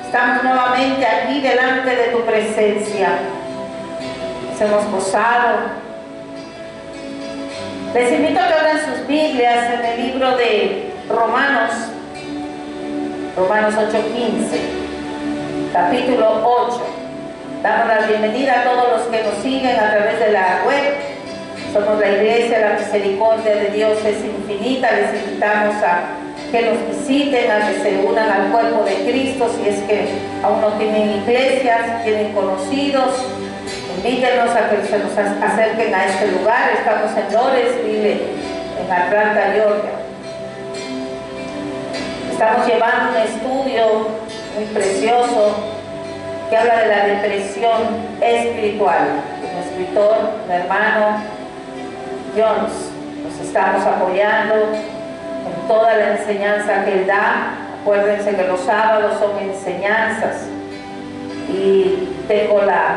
Estamos nuevamente aquí delante de tu presencia. Nos hemos gozado. Les invito a que abran sus Biblias en el libro de Romanos 8:15, capítulo 8. Damos la bienvenida a todos los que nos siguen a través de la web. Somos la Iglesia, la misericordia de Dios es infinita. Les invitamos a que nos visiten, a que se unan al cuerpo de Cristo. Si es que aún no tienen iglesias, tienen conocidos, invítenos a que se nos acerquen a este lugar. Estamos en Lawrenceville, en Atlanta, Georgia. Estamos llevando un estudio muy precioso que habla de la depresión espiritual. Un escritor, un hermano, Jones, nos estamos apoyando en toda la enseñanza que él da. Acuérdense que los sábados son enseñanzas y tengo la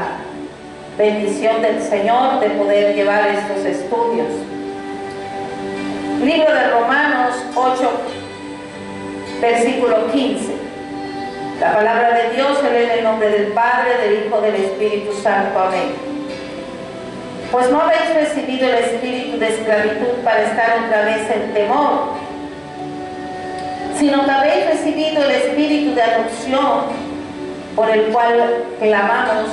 bendición del Señor de poder llevar estos estudios. Libro de Romanos 8, versículo 15. La palabra de Dios se lee en el nombre del Padre, del Hijo, del Espíritu Santo. Amén. Pues no habéis recibido el espíritu de esclavitud para estar otra vez en temor, sino que habéis recibido el espíritu de adopción, por el cual clamamos,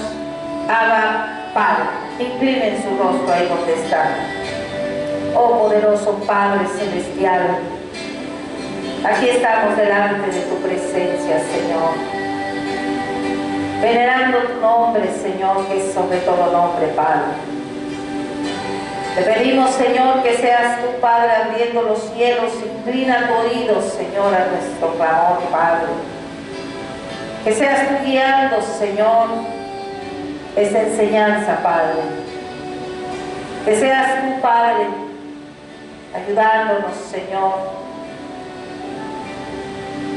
Abba, Padre. Inclinen su rostro ahí donde están. Oh poderoso Padre Celestial, aquí estamos delante de tu presencia, Señor, venerando tu nombre, Señor, que es sobre todo nombre, Padre. Te pedimos, Señor, que seas tu Padre abriendo los cielos. Inclina tu oído, Señor, a nuestro clamor, Padre. Que seas tú guiando, Señor, esa enseñanza, Padre. Que seas tú, Padre, ayudándonos, Señor,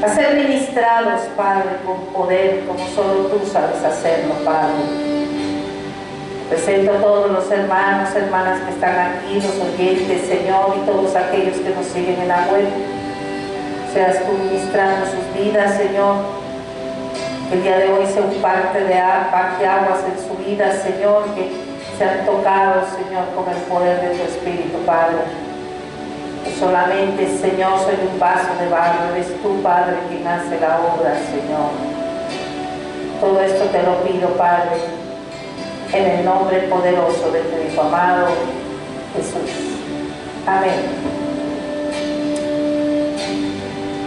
a ser ministrados, Padre, con poder, como solo tú sabes hacerlo, Padre. Presento a todos los hermanos, hermanas que están aquí, los oyentes, Señor, y todos aquellos que nos siguen en la web. Seas tú ministrando sus vidas, Señor. Que el día de hoy sea un parte de aguas en su vida, Señor, que sean tocados, Señor, con el poder de tu Espíritu, Padre. Que solamente, Señor, soy un vaso de barro, eres tú, Padre, quien hace la obra, Señor. Todo esto te lo pido, Padre, en el nombre poderoso de tu Hijo amado, Jesús. Amén.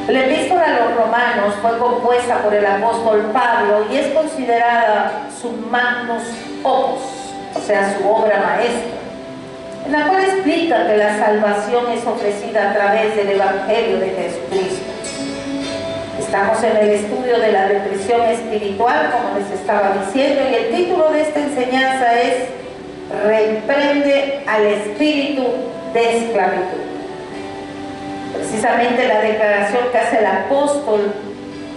La epístola a los Romanos fue compuesta por el apóstol Pablo y es considerada su magnus opus, o sea, su obra maestra, en la cual explica que la salvación es ofrecida a través del Evangelio de Jesucristo. Estamos en el estudio de la depresión espiritual, como les estaba diciendo, y el título de esta enseñanza es Reprende al espíritu de esclavitud. Precisamente la declaración que hace el apóstol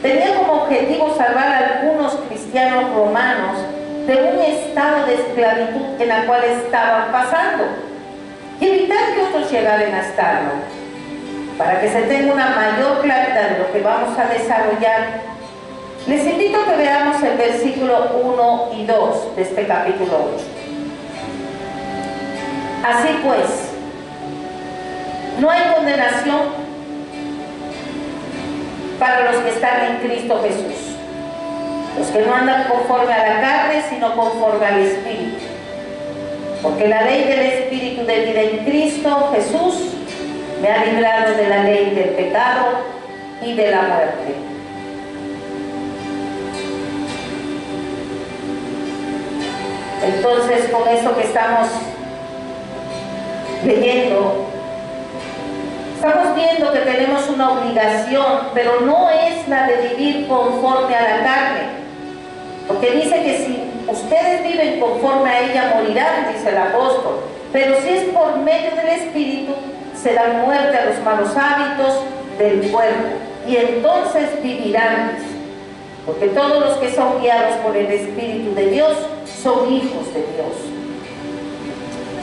tenía como objetivo salvar a algunos cristianos romanos de un estado de esclavitud en la cual estaban pasando y evitar que otros llegaran a estarlo. Para que se tenga una mayor claridad de lo que vamos a desarrollar, les invito a que veamos el versículo 1 y 2 de este capítulo 8. Así pues, no hay condenación para los que están en Cristo Jesús, los que no andan conforme a la carne, sino conforme al Espíritu. Porque la ley del Espíritu de vida en Cristo Jesús me ha librado de la ley del pecado y de la muerte. Entonces, con esto que estamos leyendo, estamos viendo que tenemos una obligación, pero no es la de vivir conforme a la carne. Porque dice que si ustedes viven conforme a ella, morirán, dice el apóstol. Pero si es por medio del Espíritu, se dan muerte a los malos hábitos del cuerpo, y entonces vivirán, porque todos los que son guiados por el Espíritu de Dios son hijos de Dios.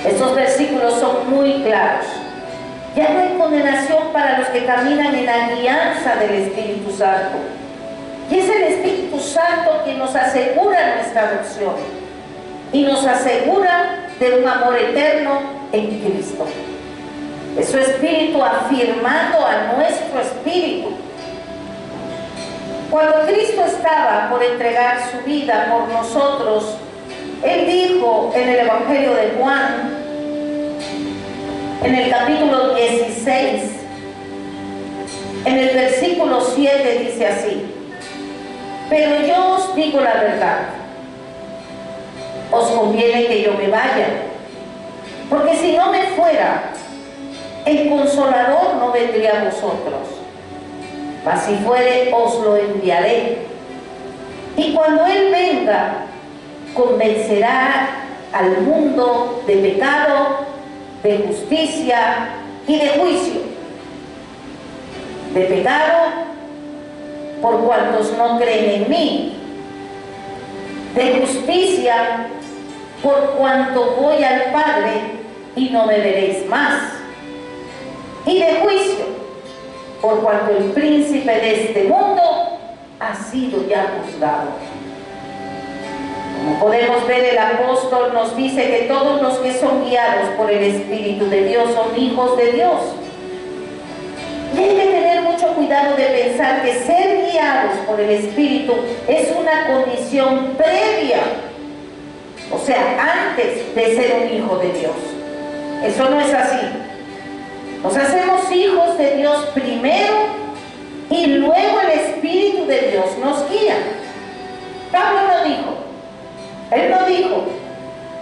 Estos versículos son muy claros. Ya no hay condenación para los que caminan en la guianza del Espíritu Santo. Y es el Espíritu Santo quien nos asegura nuestra adopción y nos asegura de un amor eterno en Cristo. Es su Espíritu afirmando a nuestro espíritu. Cuando Cristo estaba por entregar su vida por nosotros, Él dijo en el Evangelio de Juan, en el capítulo 16, en el versículo 7 dice así: pero yo os digo la verdad, os conviene que yo me vaya, porque si no me fuera, el Consolador no vendría a vosotros, mas si fuere, os lo enviaré. Y cuando Él venga, convencerá al mundo de pecado, de justicia y de juicio. De pecado, por cuantos no creen en mí; de justicia, por cuanto voy al Padre y no me veréis más; y de juicio, por cuanto el príncipe de este mundo ha sido ya juzgado. Como podemos ver, el apóstol nos dice que todos los que son guiados por el Espíritu de Dios son hijos de Dios. Y hay que tener mucho cuidado de pensar que ser guiados por el Espíritu es una condición previa, o sea, antes de ser un hijo de Dios. Eso no es así. Nos hacemos hijos de Dios primero y luego el Espíritu de Dios nos guía. Pablo no dijo, él no dijo,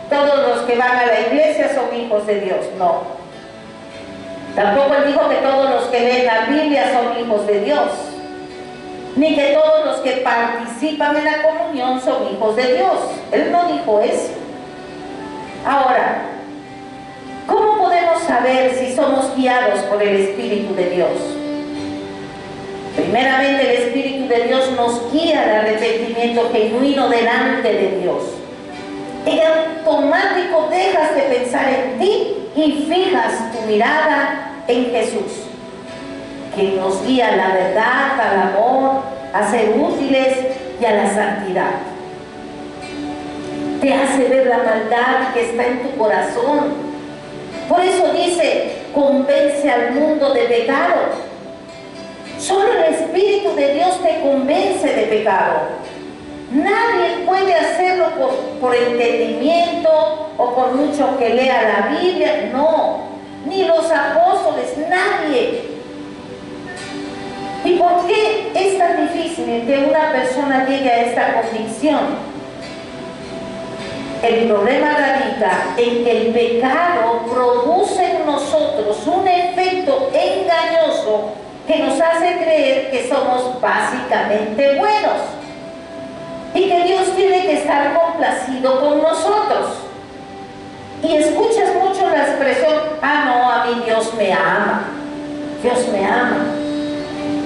todos los que van a la iglesia son hijos de Dios, no. Tampoco él dijo que todos los que leen la Biblia son hijos de Dios, ni que todos los que participan en la comunión son hijos de Dios. Él no dijo eso. Ahora, ¿cómo podemos saber si somos guiados por el Espíritu de Dios? Primeramente, el Espíritu de Dios nos guía al arrepentimiento genuino delante de Dios. En automático dejas de pensar en ti y fijas tu mirada en Jesús, quien nos guía a la verdad, al amor, a ser útiles y a la santidad. Te hace ver la maldad que está en tu corazón. Por eso dice, convence al mundo de pecado. Solo el Espíritu de Dios te convence de pecado. Nadie puede hacerlo por entendimiento o por mucho que lea la Biblia, no. Ni los apóstoles, nadie. ¿Y por qué es tan difícil que una persona llegue a esta convicción? El problema radica en que el pecado produce en nosotros un efecto engañoso que nos hace creer que somos básicamente buenos y que Dios tiene que estar complacido con nosotros. Y escuchas mucho la expresión, ah no, a mí Dios me ama, Dios me ama.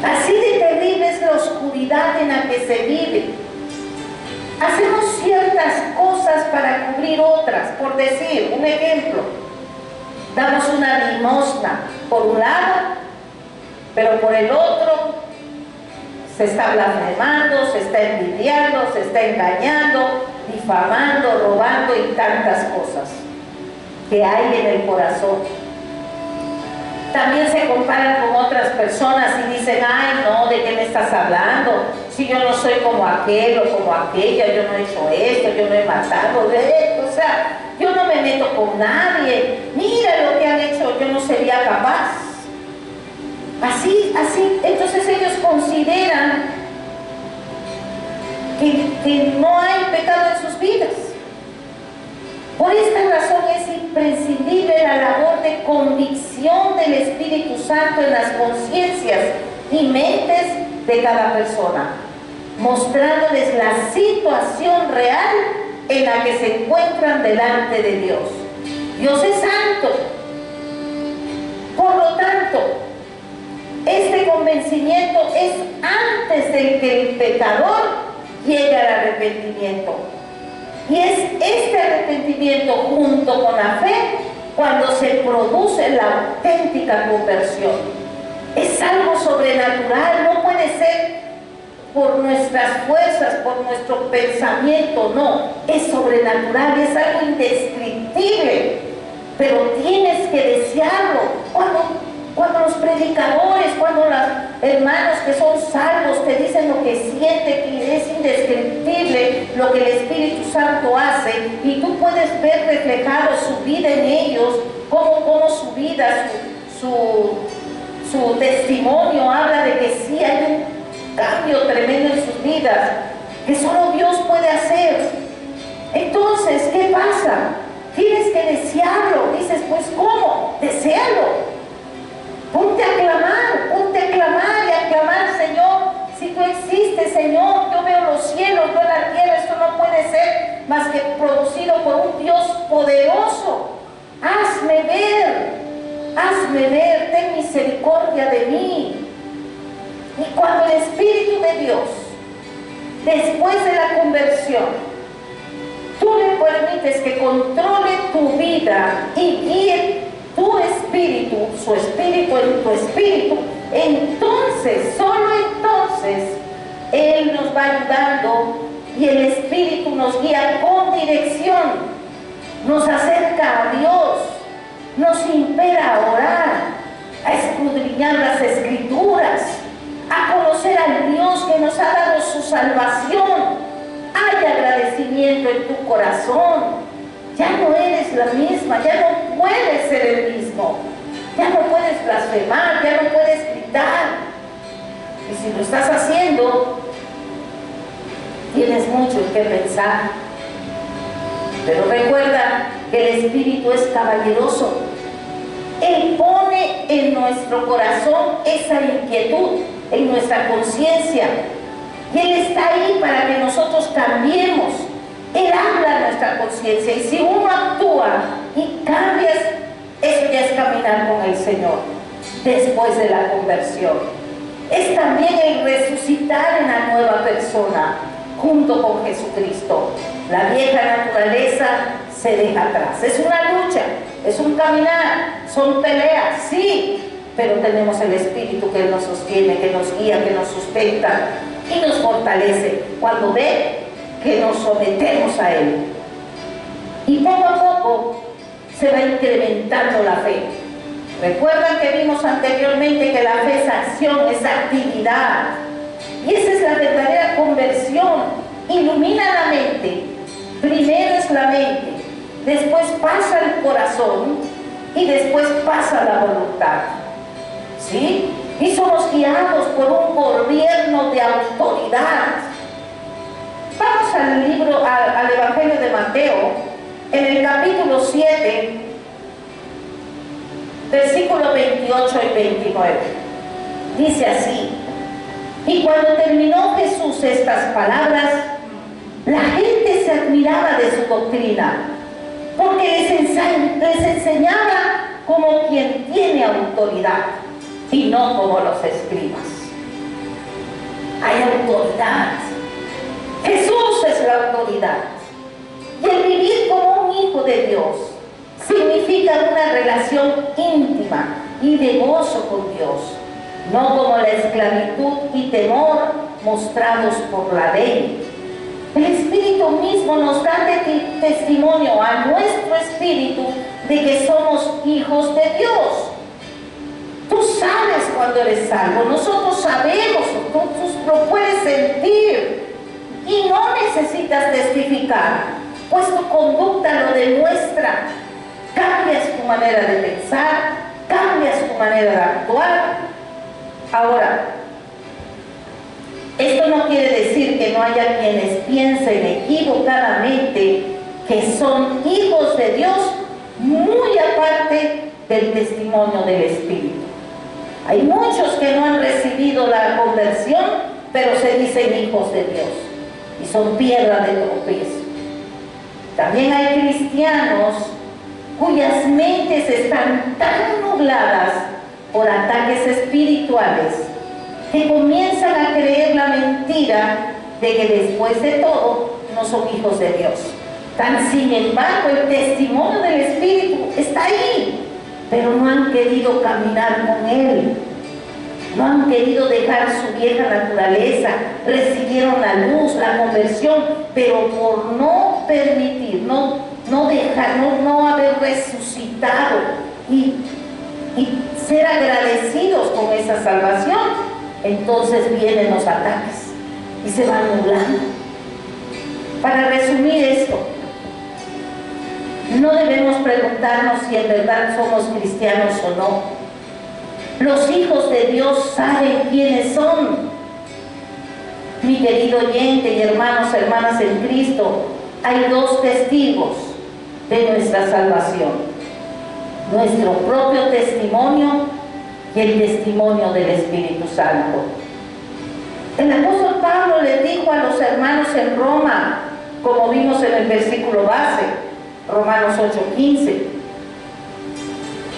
Así de terrible es la oscuridad en la que se vive. Hacemos ciertas cosas para cubrir otras. Por decir, un ejemplo, damos una limosna por un lado, pero por el otro se está blasfemando, se está envidiando, se está engañando, difamando, robando y tantas cosas que hay en el corazón. También se comparan con otras personas y dicen, ay no, ¿de qué me estás hablando? Si yo no soy como aquel o como aquella, yo no he hecho esto, yo no he matado, o sea, yo no me meto con nadie, mira lo que han hecho, yo no sería capaz. Así, entonces ellos consideran que no hay pecado en sus vidas. Por esta razón es imprescindible la labor de convicción del Espíritu Santo en las conciencias y mentes de cada persona, mostrándoles la situación real en la que se encuentran delante de Dios. Dios es santo. Por lo tanto, este convencimiento es antes de que el pecador llegue al arrepentimiento. Y es este arrepentimiento junto con la fe cuando se produce la auténtica conversión. Es algo sobrenatural, no puede ser por nuestras fuerzas, por nuestro pensamiento, no, es sobrenatural, es algo indescriptible, pero tienes que desearlo. Cuando los predicadores, cuando los hermanos que son salvos te dicen lo que siente, que es indescriptible lo que el Espíritu Santo hace, y tú puedes ver reflejado su vida en ellos, cómo su vida, su testimonio habla de que sí hay un cambio tremendo en sus vidas, que solo Dios puede hacer. Entonces, ¿qué pasa? Tienes que desearlo. Dices, pues ¿cómo? Deséalo. Ponte a clamar y a clamar, Señor, si tú existes, Señor, yo veo los cielos, veo la tierra, esto no puede ser más que producido por un Dios poderoso. Hazme ver, ten misericordia de mí. Y cuando el Espíritu de Dios, después de la conversión, tú le permites que controle tu vida y guíe tu espíritu, su espíritu en tu espíritu, entonces, solo entonces, Él nos va ayudando y el Espíritu nos guía con dirección, nos acerca a Dios, nos impera a orar, a escudriñar las Escrituras, a conocer al Dios que nos ha dado su salvación. Hay agradecimiento en tu corazón. Ya no eres la misma, ya no puedes ser el mismo, ya no puedes blasfemar, ya no puedes gritar. Y si lo estás haciendo, tienes mucho en qué pensar. Pero recuerda que el Espíritu es caballeroso. Él pone en nuestro corazón esa inquietud, en nuestra conciencia. Y Él está ahí para que nosotros cambiemos. Él habla a nuestra conciencia, y si uno actúa y cambias, eso ya es caminar con el Señor después de la conversión. Es también el resucitar en la nueva persona junto con Jesucristo. La vieja naturaleza se deja atrás. Es una lucha, es un caminar, son peleas, sí, pero tenemos el Espíritu que nos sostiene, que nos guía, que nos sustenta y nos fortalece cuando ve que nos sometemos a Él. Y poco a poco se va incrementando la fe. Recuerdan que vimos anteriormente que la fe es acción, es actividad. Y esa es la verdadera conversión. Ilumina la mente. Primero es la mente, después pasa el corazón y después pasa la voluntad. ¿Sí? Y somos guiados por un gobierno de autoridad. Vamos al Evangelio de Mateo, en el capítulo 7, versículos 28 y 29. Dice así: y cuando terminó Jesús estas palabras, la gente se admiraba de su doctrina, porque les enseñaba como quien tiene autoridad y no como los escribas. Hay autoridad. Jesús es la autoridad. Y el vivir como un hijo de Dios significa una relación íntima y de gozo con Dios, no como la esclavitud y temor mostrados por la ley. El Espíritu mismo nos da testimonio a nuestro espíritu de que somos hijos de Dios. Tú sabes cuando eres salvo, nosotros sabemos, tú lo puedes sentir. Y no necesitas testificar, pues tu conducta lo demuestra. Cambias tu manera de pensar, cambias tu manera de actuar. Ahora, esto no quiere decir que no haya quienes piensen equivocadamente que son hijos de Dios, muy aparte del testimonio del Espíritu. Hay muchos que no han recibido la conversión, pero se dicen hijos de Dios. Y son piedras de tropiezo. También hay cristianos cuyas mentes están tan nubladas por ataques espirituales que comienzan a creer la mentira de que después de todo no son hijos de Dios. Sin embargo, el testimonio del Espíritu está ahí, pero no han querido caminar con Él, no han querido dejar su vieja naturaleza, recibieron la luz, la conversión, pero por no permitir, no dejar, no haber resucitado y ser agradecidos con esa salvación, entonces vienen los ataques y se van nublando. Para resumir esto, no debemos preguntarnos si en verdad somos cristianos o no. Los hijos de Dios saben quiénes son. Mi querido oyente y hermanos, hermanas en Cristo, hay dos testigos de nuestra salvación: nuestro propio testimonio y el testimonio del Espíritu Santo. El apóstol Pablo les dijo a los hermanos en Roma, como vimos en el versículo base, Romanos 8:15: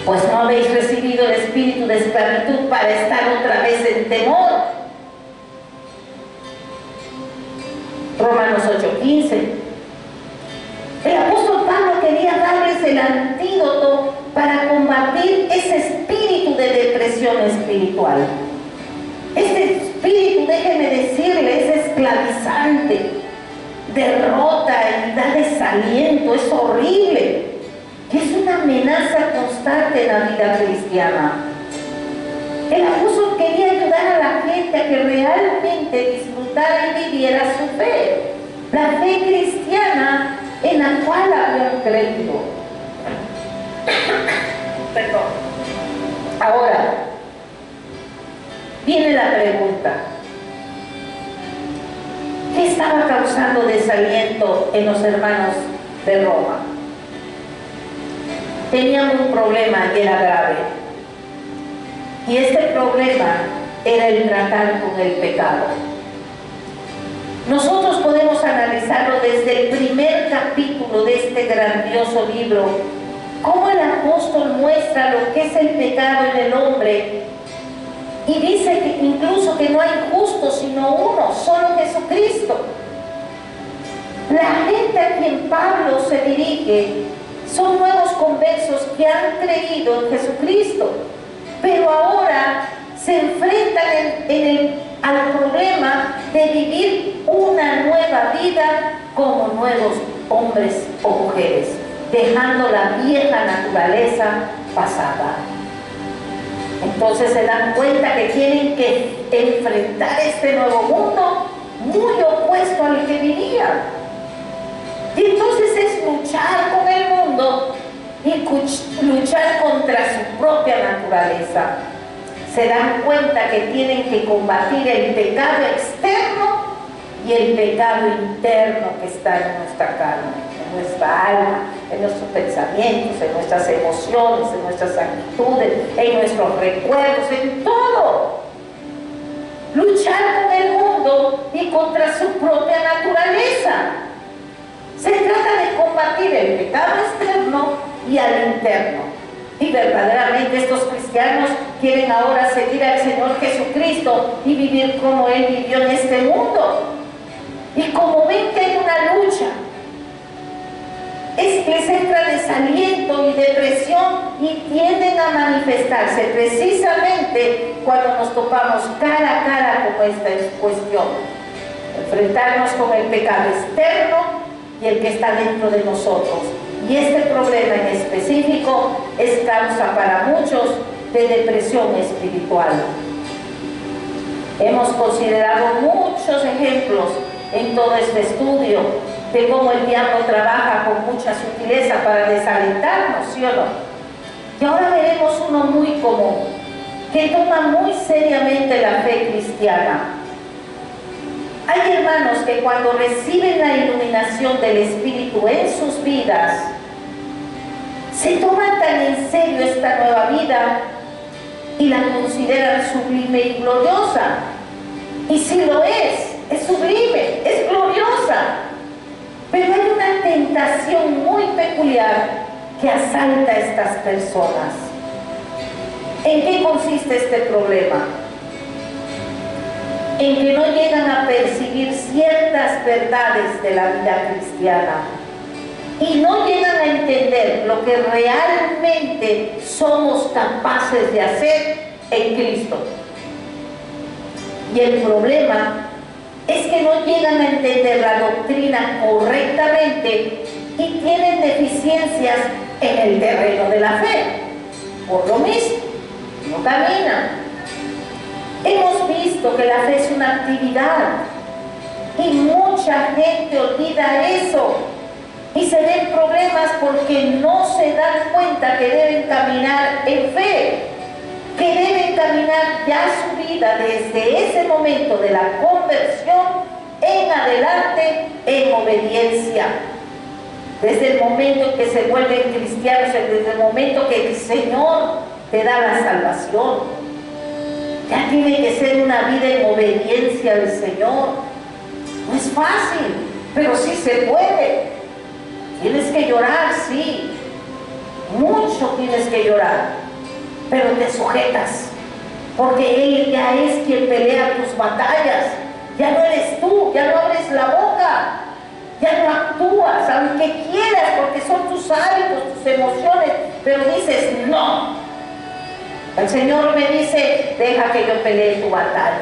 pues no habéis recibido el espíritu de esclavitud para estar otra vez en temor. Romanos 8:15. El apóstol Pablo quería darles el antídoto para combatir ese espíritu de depresión espiritual. Este espíritu, déjeme decirle, es esclavizante, derrota y da desaliento, es horrible, es una amenaza constante en la vida cristiana. El apóstol quería ayudar a la gente a que realmente disfrutara y viviera su fe, la fe cristiana en la cual habían creído. Perdón. Ahora, viene la pregunta: ¿qué estaba causando desaliento en los hermanos de Roma? Tenían un problema y era grave. Y este problema era el tratar con el pecado. Nosotros podemos analizarlo desde el primer capítulo de este grandioso libro, cómo el apóstol muestra lo que es el pecado en el hombre. Y dice que incluso que no hay justo sino uno, solo Jesucristo. La gente a quien Pablo se dirige son nuevos conversos que han creído en Jesucristo, pero ahora se enfrentan al problema de vivir una nueva vida como nuevos hombres o mujeres, dejando la vieja naturaleza pasada. Entonces se dan cuenta que tienen que enfrentar este nuevo mundo muy opuesto al que vivían. Y entonces es luchar con el mundo y luchar contra su propia naturaleza. Se dan cuenta que tienen que combatir el pecado externo y el pecado interno que está en nuestra carne, en nuestra alma, en nuestros pensamientos, en nuestras emociones, en nuestras actitudes, en nuestros recuerdos, en todo. Luchar con el mundo y contra su propia naturaleza. Se trata de combatir el pecado externo y al interno. Y verdaderamente estos cristianos quieren ahora seguir al Señor Jesucristo y vivir como Él vivió en este mundo. Y como ven que hay una lucha, les entra desaliento y depresión y tienden a manifestarse precisamente cuando nos topamos cara a cara con esta cuestión. Enfrentarnos con el pecado externo y el que está dentro de nosotros. Y este problema en específico es causa para muchos de depresión espiritual. Hemos considerado muchos ejemplos en todo este estudio de cómo el diablo trabaja con mucha sutileza para desalentarnos, ¿sí o no? Y ahora veremos uno muy común, que toma muy seriamente la fe cristiana. Hay hermanos que cuando reciben la iluminación del Espíritu en sus vidas, se toman tan en serio esta nueva vida y la consideran sublime y gloriosa. Y si lo es sublime, es gloriosa. Pero hay una tentación muy peculiar que asalta a estas personas. ¿En qué consiste este problema? En que no llegan a percibir ciertas verdades de la vida cristiana y no llegan a entender lo que realmente somos capaces de hacer en Cristo. Y el problema es que no llegan a entender la doctrina correctamente y tienen deficiencias en el terreno de la fe. Por lo mismo, no caminan. Hemos visto que la fe es una actividad y mucha gente olvida eso y se ven problemas porque no se dan cuenta que deben caminar en fe, que deben caminar ya su vida desde ese momento de la conversión en adelante en obediencia. Desde el momento en que se vuelven cristianos, desde el momento que el Señor te da la salvación, ya tiene que ser una vida en obediencia al Señor. No es fácil, pero sí se puede. Tienes que llorar, sí, mucho tienes que llorar, pero te sujetas, porque Él ya es quien pelea tus batallas. Ya no eres tú, ya no abres la boca, ya no actúas, aunque quieras, porque son tus hábitos, tus emociones, pero dices no. El Señor me dice, deja que yo pelee tu batalla.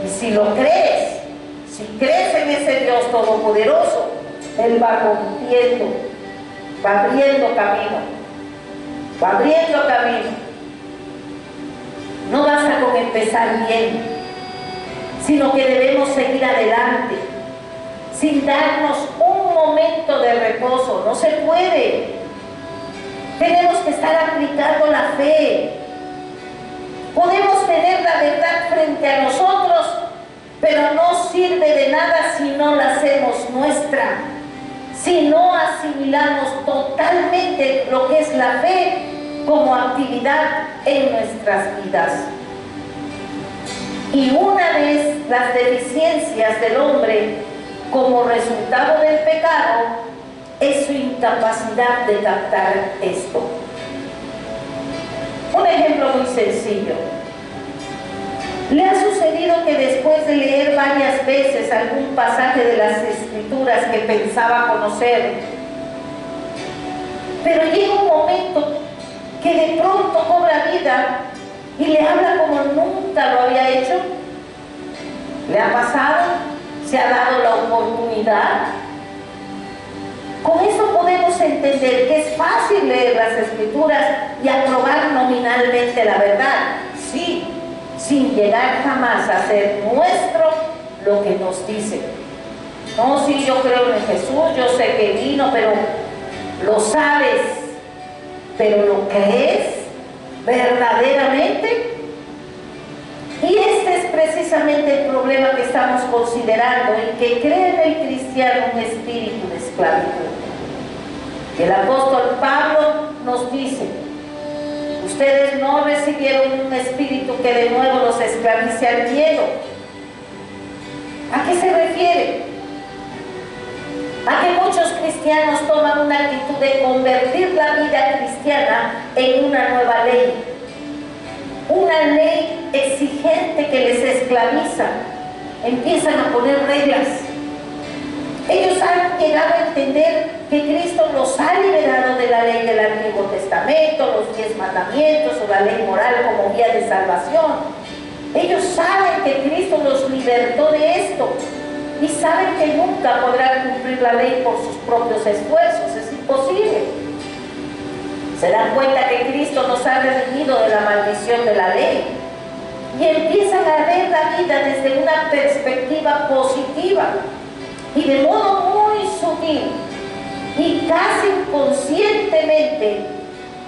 Y si lo crees, si crees en ese Dios todopoderoso, Él va rompiendo, va abriendo camino, va abriendo camino. No basta con empezar bien, sino que debemos seguir adelante, sin darnos un momento de reposo. No se puede. Tenemos que estar aplicando la fe. Podemos tener la verdad frente a nosotros, pero no sirve de nada si no la hacemos nuestra, si no asimilamos totalmente lo que es la fe como actividad en nuestras vidas. Y una de las deficiencias del hombre como resultado del pecado es su incapacidad de captar esto. Un ejemplo muy sencillo. ¿Le ha sucedido que después de leer varias veces algún pasaje de las Escrituras que pensaba conocer, pero llega un momento que de pronto cobra vida y le habla como nunca lo había hecho? ¿Le ha pasado? ¿Se ha dado la oportunidad? Con eso podemos entender que es fácil leer las Escrituras y aprobar nominalmente la verdad, sí, sin llegar jamás a hacer nuestro lo que nos dice. No, sí, yo creo en Jesús, yo sé que vino, pero lo sabes, pero ¿lo crees verdaderamente? Y este es precisamente el problema que estamos considerando, en que cree en el cristiano un espíritu de esclavitud. El apóstol Pablo nos dice: ustedes no recibieron un espíritu que de nuevo los esclavice al miedo. ¿A qué se refiere? A que muchos cristianos toman una actitud de convertir la vida cristiana en una nueva ley. Una ley exigente que les esclaviza. Empiezan a poner reglas. Ellos han llegado a entender que Cristo los ha liberado de la ley del Antiguo Testamento, los 10 mandamientos o la ley moral como guía de salvación. Ellos saben que Cristo los libertó de esto y saben que nunca podrán cumplir la ley por sus propios esfuerzos. Es imposible. Se dan cuenta que Cristo nos ha redimido de la maldición de la ley y empiezan a ver la vida desde una perspectiva positiva y de modo muy sutil y casi inconscientemente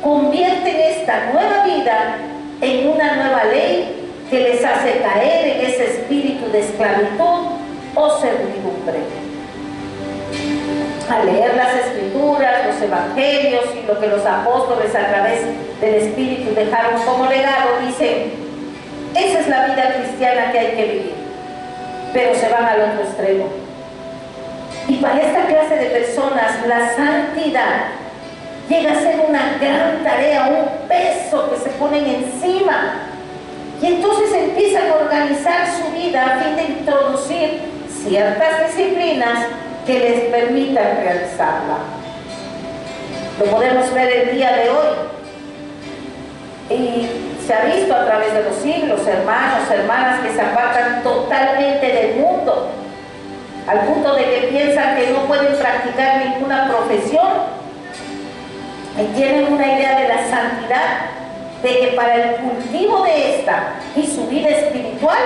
convierten esta nueva vida en una nueva ley que les hace caer en ese espíritu de esclavitud o servidumbre. Al leer las Escrituras, los Evangelios y lo que los apóstoles a través del Espíritu dejaron como legado, dicen: esa es la vida cristiana que hay que vivir, pero se van al otro extremo. Y para esta clase de personas, la santidad llega a ser una gran tarea, un peso que se ponen encima. Y entonces empiezan a organizar su vida a fin de introducir ciertas disciplinas que les permitan realizarla. Lo podemos ver el día de hoy. Y Se ha visto a través de los siglos, hermanos, hermanas que se apartan totalmente del mundo, al punto de que piensan que no pueden practicar ninguna profesión y tienen una idea de la santidad, de que para el cultivo de esta y su vida espiritual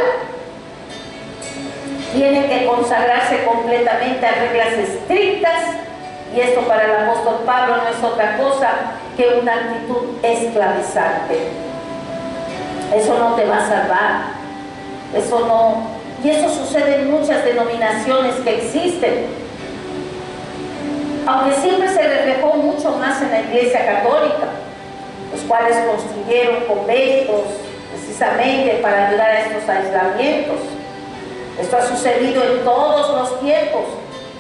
tienen que consagrarse completamente a reglas estrictas, y esto para el apóstol Pablo no es otra cosa que una actitud esclavizante. Eso no te va a salvar, eso no, y eso sucede en muchas denominaciones que existen, aunque siempre se reflejó mucho más en la Iglesia Católica, los cuales construyeron conventos precisamente para ayudar a estos aislamientos. Esto ha sucedido en todos los tiempos,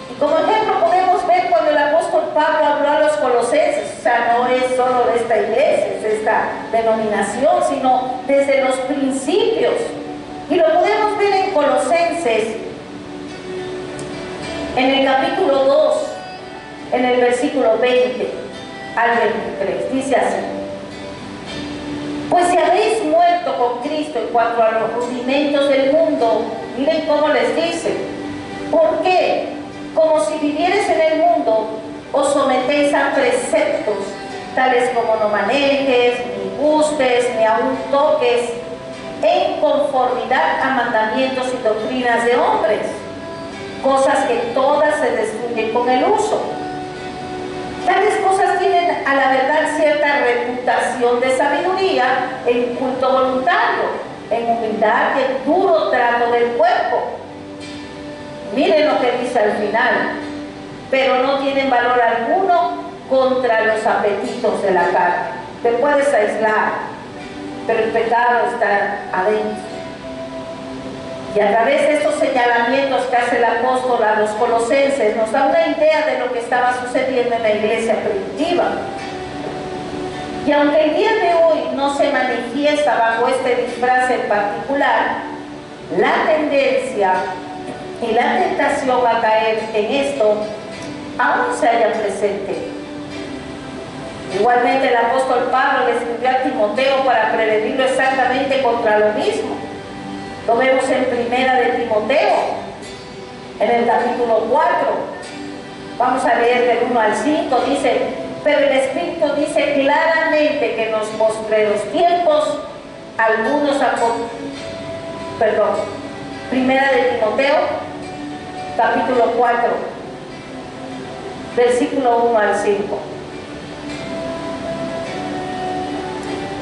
y como ejemplo podemos ver cuando el apóstol Pablo habló a los colosenses. O sea, no es solo de esta iglesia, es de esta denominación, sino desde los principios, y lo podemos ver en Colosenses, en el capítulo 2, en el versículo 20 al 23, dice así: pues si habéis muerto con Cristo en cuanto a los rudimentos del mundo, miren cómo les dice, ¿por qué? Como si vivierais en el mundo, os sometéis a preceptos, tales como no manejes, ni gustes, ni aun toques, en conformidad a mandamientos y doctrinas de hombres, cosas que todas se destruyen con el uso. Tales cosas tienen a la verdad cierta reputación de sabiduría en culto voluntario, en humildad y en duro trato del cuerpo. Miren lo que dice al final: pero no tienen valor alguno contra los apetitos de la carne. Te puedes aislar, pero el pecado está adentro. Y a través de estos señalamientos que hace el apóstol a los colosenses, nos da una idea de lo que estaba sucediendo en la iglesia primitiva. Y aunque el día de hoy no se manifiesta bajo este disfraz en particular, la tendencia y la tentación a caer en esto aún se halla presente. Igualmente el apóstol Pablo le escribió a Timoteo para prevenirlo exactamente contra lo mismo. Lo vemos en Primera de Timoteo, en el capítulo 4. Vamos a leer del 1 al 5, dice: pero el Espíritu dice claramente que en los postreros tiempos algunos Primera de Timoteo, capítulo 4, versículo 1 al 5.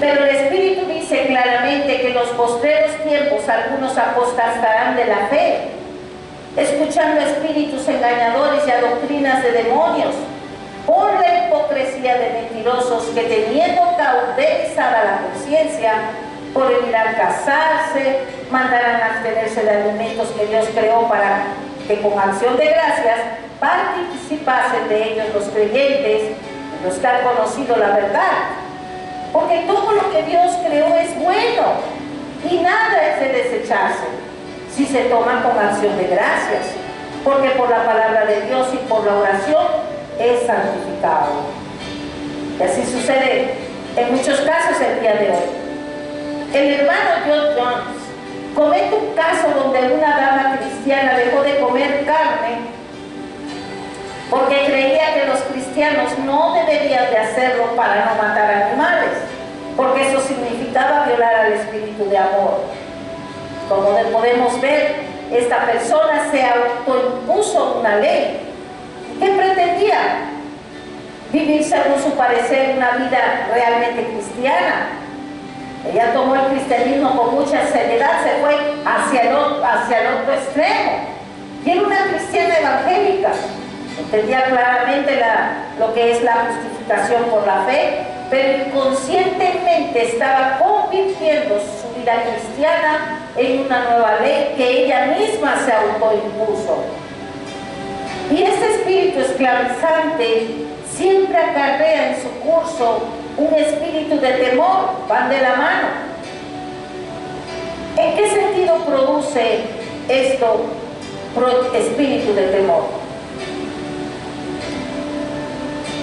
Pero el Espíritu dice claramente que en los postreros tiempos algunos apostatarán de la fe, escuchando a espíritus engañadores y a doctrinas de demonios, por la hipocresía de mentirosos que, teniendo cauterizada la conciencia, por evitar casarse, mandarán a abstenerse de alimentos que Dios creó para que con acción de gracias participasen de ellos los creyentes, los que han conocido la verdad. Porque todo lo que Dios creó es bueno, y nada es de desecharse si se toma con acción de gracias, porque por la palabra de Dios y por la oración es santificado. Y así sucede en muchos casos el día de hoy. El hermano John Jones comenta un caso donde una dama cristiana dejó de comer carne porque creía que los cristianos no deberían de hacerlo para no matar animales, porque eso significaba violar al espíritu de amor. Como podemos ver, esta persona se autoimpuso una ley que pretendía vivir según su parecer una vida realmente cristiana. Ella tomó el cristianismo con mucha seriedad, se fue hacia el otro extremo, y era una cristiana evangélica. Entendía claramente lo que es la justificación por la fe, pero inconscientemente estaba convirtiendo su vida cristiana en una nueva ley que ella misma se autoimpuso. Y este espíritu esclavizante siempre acarrea en su curso un espíritu de temor, van de la mano. ¿En qué sentido produce esto, espíritu de temor?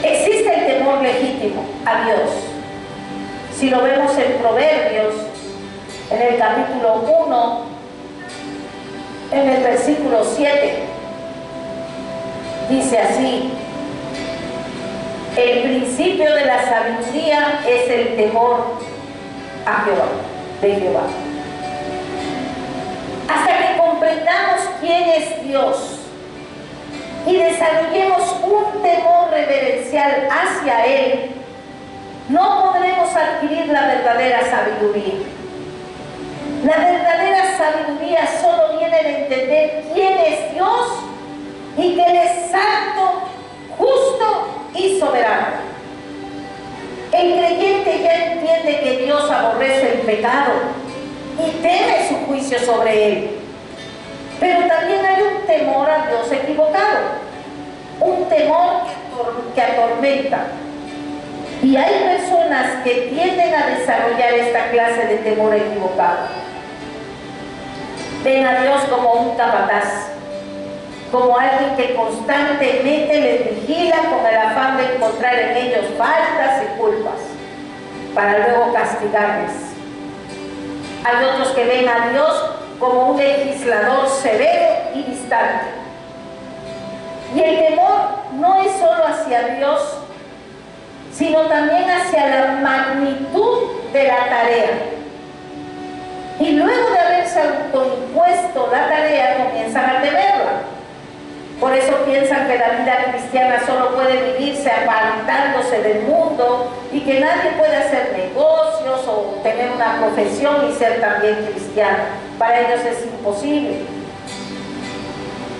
Existe el temor legítimo a Dios. Si lo vemos en Proverbios, en el capítulo 1, en el versículo 7, dice así: el principio de la sabiduría es el temor a Jehová, de Jehová. Hasta que comprendamos quién es Dios y desarrollemos un temor reverencial hacia Él, no podremos adquirir la verdadera sabiduría. La verdadera sabiduría solo viene de entender quién es Dios y que Él es santo, justo y soberano. El creyente ya entiende que Dios aborrece el pecado y teme su juicio sobre él. Pero también hay un temor a Dios equivocado, un temor que atormenta. Y hay personas que tienden a desarrollar esta clase de temor equivocado. Ven a Dios como un capataz, como alguien que constantemente les vigila con el afán de encontrar en ellos faltas y culpas, para luego castigarles. Hay otros que ven a Dios como un legislador severo y distante. Y el temor no es solo hacia Dios, sino también hacia la magnitud de la tarea. Y luego de haberse autoimpuesto la tarea, comienzan a temerla. Por eso piensan que la vida cristiana solo puede vivirse apartándose del mundo y que nadie puede hacer negocios o tener una profesión y ser también cristiano. Para ellos es imposible.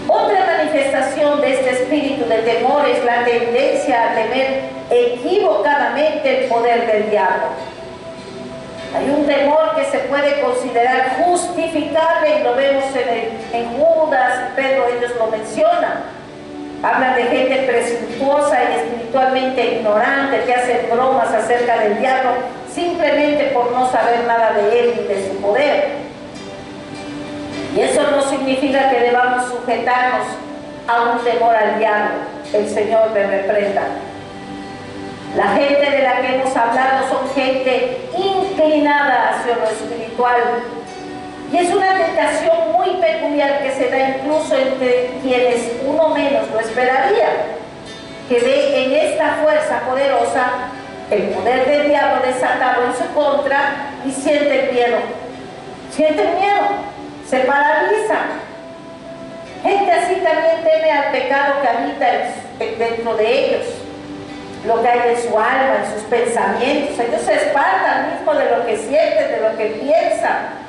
Otra manifestación de este espíritu de temor es la tendencia a temer equivocadamente el poder del diablo. Hay un temor que se puede considerar justificable y lo vemos en Judas y Pedro, ellos lo mencionan. Hablan de gente presuntuosa y espiritualmente ignorante que hace bromas acerca del diablo simplemente por no saber nada de él ni de su poder. Y eso no significa que debamos sujetarnos a un temor al diablo. El Señor le reprenda. La gente de la que hemos hablado son gente inclinada hacia lo espiritual. Y es una tentación muy peculiar que se da incluso entre quienes uno menos lo esperaría, que ve en esta fuerza poderosa el poder del diablo desatado en su contra y sienten miedo. Sienten miedo, se paralizan. Gente así también teme al pecado que habita dentro de ellos, lo que hay en su alma, en sus pensamientos. Ellos se espantan mismo de lo que sienten, de lo que piensan,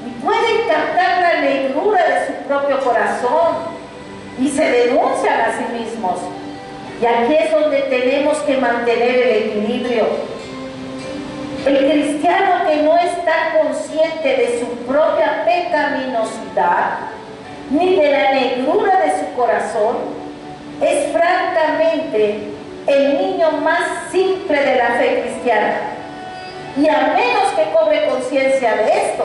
y pueden captar la negrura de su propio corazón y se denuncian a sí mismos. Y aquí es donde tenemos que mantener el equilibrio. El cristiano que no está consciente de su propia pecaminosidad ni de la negrura de su corazón es francamente el niño más simple de la fe cristiana. Y a menos que cobre conciencia de esto,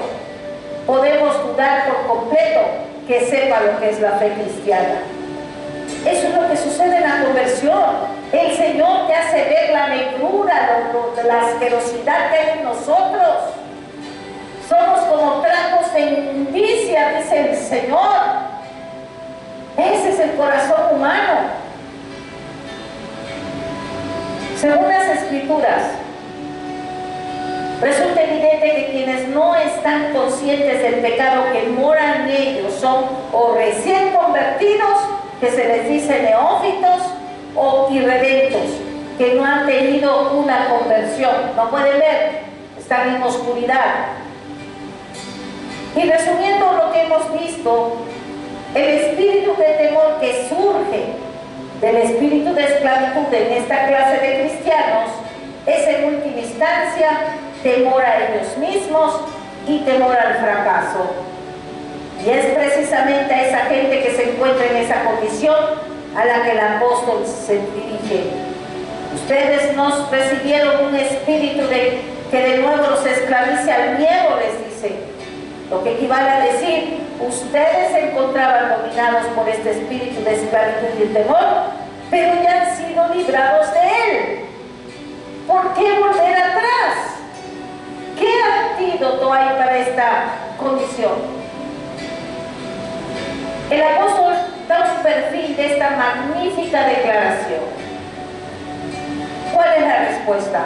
podemos dudar por completo que sepa lo que es la fe cristiana. Eso es lo que sucede en la conversión. El Señor te hace ver la negrura, la asquerosidad que hay en nosotros. Somos como trapos de inmundicia, dice el Señor. Ese es el corazón humano. Según las Escrituras, resulta evidente que quienes no están conscientes del pecado que mora en ellos son o recién convertidos, que se les dice neófitos, o irredentos, que no han tenido una conversión. No pueden ver, están en oscuridad. Y resumiendo lo que hemos visto, el espíritu de temor que surge del espíritu de esclavitud en esta clase de cristianos es en última instancia temor a ellos mismos y temor al fracaso. Y es precisamente a esa gente que se encuentra en esa condición a la que el apóstol se dirige. Ustedes nos recibieron un espíritu que de nuevo los esclavice al miedo, les dice. Lo que equivale a decir, ustedes se encontraban dominados por este espíritu de esclavitud y de temor, pero ya han sido librados de él. ¿Por qué volver atrás? antídoto hay para esta condición? El apóstol da un perfil de esta magnífica declaración. ¿Cuál es la respuesta?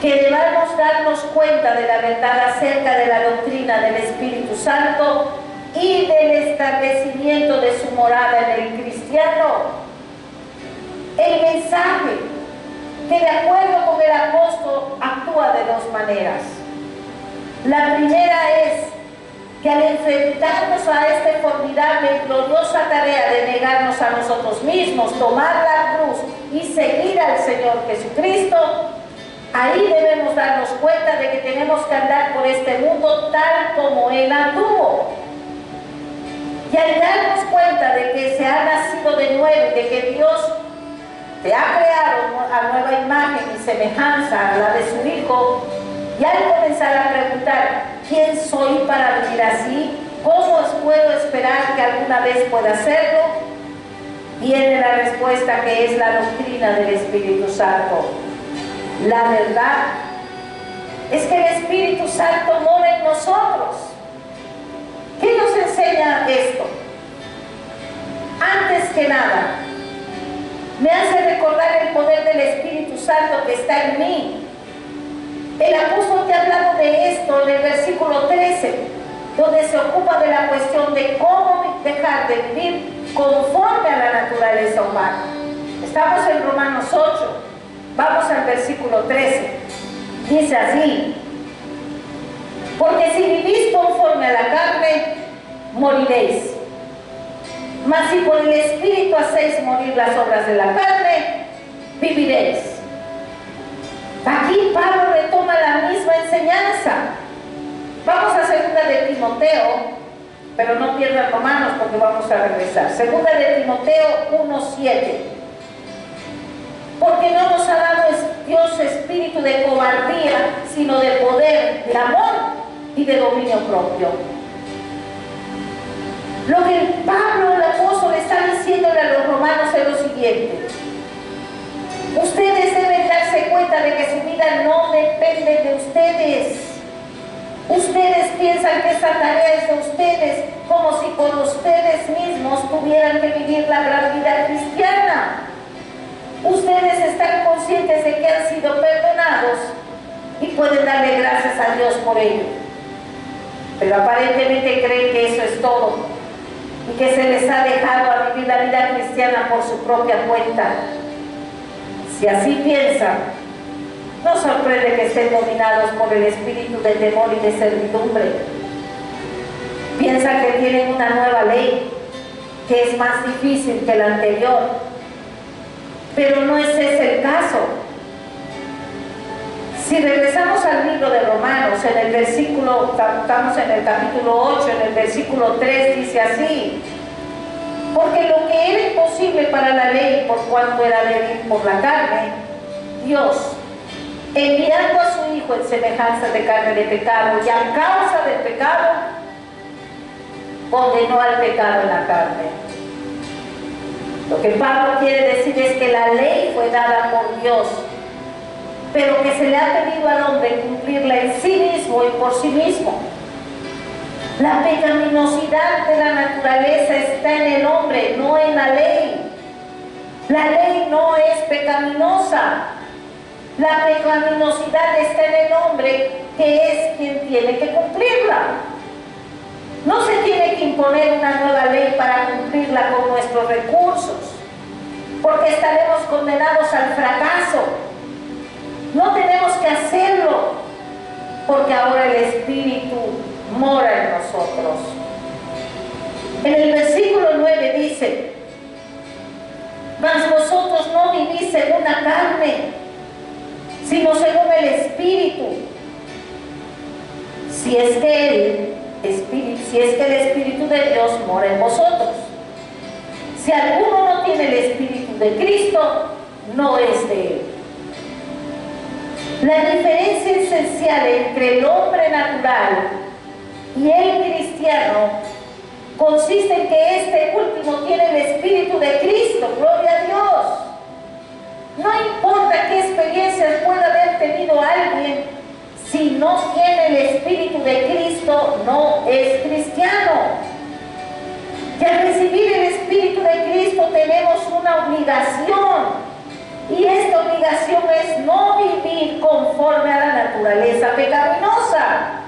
Que debamos darnos cuenta de la verdad acerca de la doctrina del Espíritu Santo y del establecimiento de su morada en el cristiano. El mensaje, que de acuerdo con el apóstol actúa de dos maneras. La primera es que al enfrentarnos a esta formidable y gloriosa tarea de negarnos a nosotros mismos, tomar la cruz y seguir al Señor Jesucristo, ahí debemos darnos cuenta de que tenemos que andar por este mundo tal como Él anduvo. Y al darnos cuenta de que se ha nacido de nuevo y de que Dios te ha creado a nueva imagen y semejanza a la de su Hijo, y al comenzar a preguntar, ¿quién soy para vivir así? ¿Cómo puedo esperar que alguna vez pueda hacerlo? Viene la respuesta, que es la doctrina del Espíritu Santo. La verdad es que el Espíritu Santo mora en nosotros. ¿Qué nos enseña esto? Antes que nada, me hace recordar el poder del Espíritu Santo que está en mí. El apóstol te ha hablado de esto en el versículo 13, donde se ocupa de la cuestión de cómo dejar de vivir conforme a la naturaleza humana. Estamos en Romanos 8, vamos al versículo 13. Dice así: porque si vivís conforme a la carne, moriréis. Mas si por el Espíritu hacéis morir las obras de la carne, viviréis. Aquí Pablo retoma la misma enseñanza. Vamos a 2 de Timoteo, pero no pierdan Romanos porque vamos a regresar. 2 de Timoteo 1:7. Porque no nos ha dado Dios espíritu de cobardía, sino de poder, de amor y de dominio propio. Lo que Pablo, el apóstol, está diciéndole a los romanos es lo siguiente: ustedes deben darse cuenta de que su vida no depende de ustedes. Ustedes piensan que esa tarea es de ustedes, como si por ustedes mismos tuvieran que vivir la gran vida cristiana. Ustedes están conscientes de que han sido perdonados y pueden darle gracias a Dios por ello, pero aparentemente creen que eso es todo y que se les ha dejado a vivir la vida cristiana por su propia cuenta. Si así piensan, no sorprende que estén dominados por el espíritu de temor y de servidumbre. Piensan que tienen una nueva ley que es más difícil que la anterior, pero no es ese el caso. Si regresamos al libro de Romanos, en el versículo, estamos en el capítulo 8, en el versículo 3, dice así: porque lo que era imposible para la ley, por cuanto era débil por la carne, Dios, enviando a su Hijo en semejanza de carne de pecado, y a causa del pecado, condenó al pecado en la carne. Lo que Pablo quiere decir es que la ley fue dada por Dios, pero que se le ha pedido al hombre cumplirla en sí mismo y por sí mismo. La pecaminosidad de la naturaleza está en el hombre, no en la ley. La ley no es pecaminosa. La pecaminosidad está en el hombre, que es quien tiene que cumplirla. No se tiene que imponer una nueva ley para cumplirla con nuestros recursos, porque estaremos condenados al fracaso. No tenemos que hacerlo, porque ahora el Espíritu mora en nosotros. En el versículo 9 dice: mas vosotros no vivís según la carne, sino según el Espíritu, si es que el Espíritu de Dios mora en vosotros. Si alguno no tiene el Espíritu de Cristo, no es de Él. La diferencia esencial entre el hombre natural y el cristiano consiste en que este último tiene el Espíritu de Cristo. ¡Gloria a Dios! No importa qué experiencias pueda haber tenido alguien, si no Cristo no es cristiano. Y al recibir el Espíritu de Cristo tenemos una obligación. Y esta obligación es no vivir conforme a la naturaleza pecaminosa.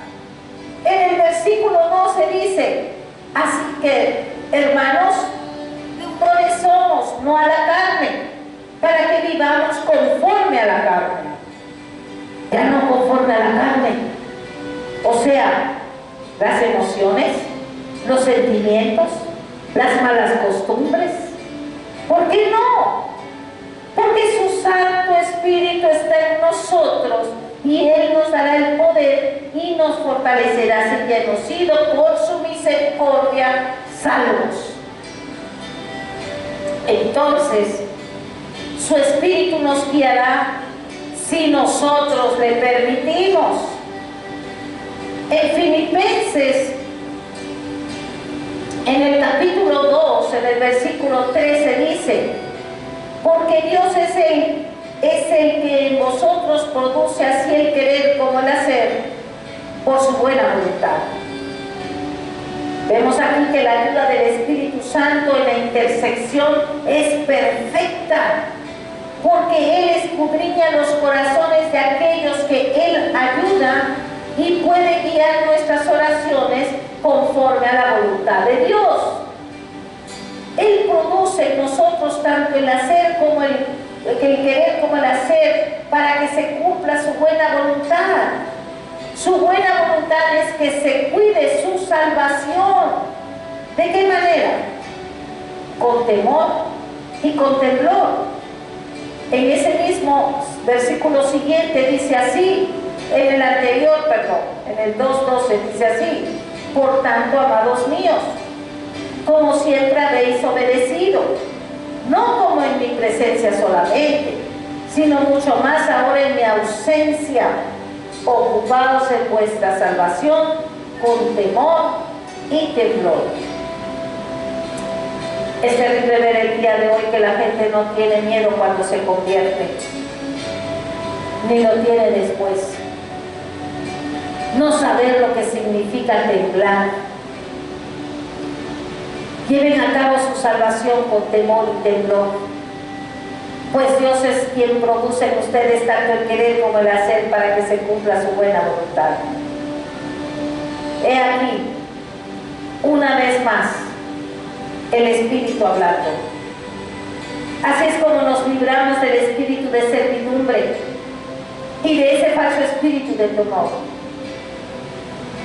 En el versículo 12 dice: así que, hermanos, deudores somos, no a la carne, para que vivamos conforme a la carne. Ya no conforme a la carne. O sea, las emociones, los sentimientos, las malas costumbres. ¿Por qué no? Porque su Santo Espíritu está en nosotros y Él nos dará el poder y nos fortalecerá si hemos sido por su misericordia salvos. Entonces, su Espíritu nos guiará si nosotros le permitimos. En Filipenses, en el capítulo 2, en el versículo 13 dice: porque Dios es el que en vosotros produce así el querer como el hacer, por su buena voluntad. Vemos aquí que la ayuda del Espíritu Santo en la intersección es perfecta, porque Él escudriña los corazones de aquellos que Él ayuda y puede guiar nuestras oraciones conforme a la voluntad de Dios. Él produce en nosotros tanto el hacer como el querer como el hacer, para que se cumpla su buena voluntad. Su buena voluntad es que se cuide su salvación. ¿De qué manera? Con temor y con temblor. En ese mismo versículo siguiente dice así, en el anterior, perdón, en el 2:12 dice así: por tanto, amados míos, como siempre habéis obedecido, no como en mi presencia solamente, sino mucho más ahora en mi ausencia, ocupados en vuestra salvación con temor y temblor. Es terrible ver el día de hoy que la gente no tiene miedo cuando se convierte, ni lo tiene después. No saber lo que significa temblar. Lleven a cabo su salvación con temor y temblor, pues Dios es quien produce en ustedes tanto el querer como el hacer para que se cumpla su buena voluntad. He aquí, una vez más, el Espíritu hablando. Así es como nos libramos del espíritu de servidumbre y de ese falso espíritu de temor.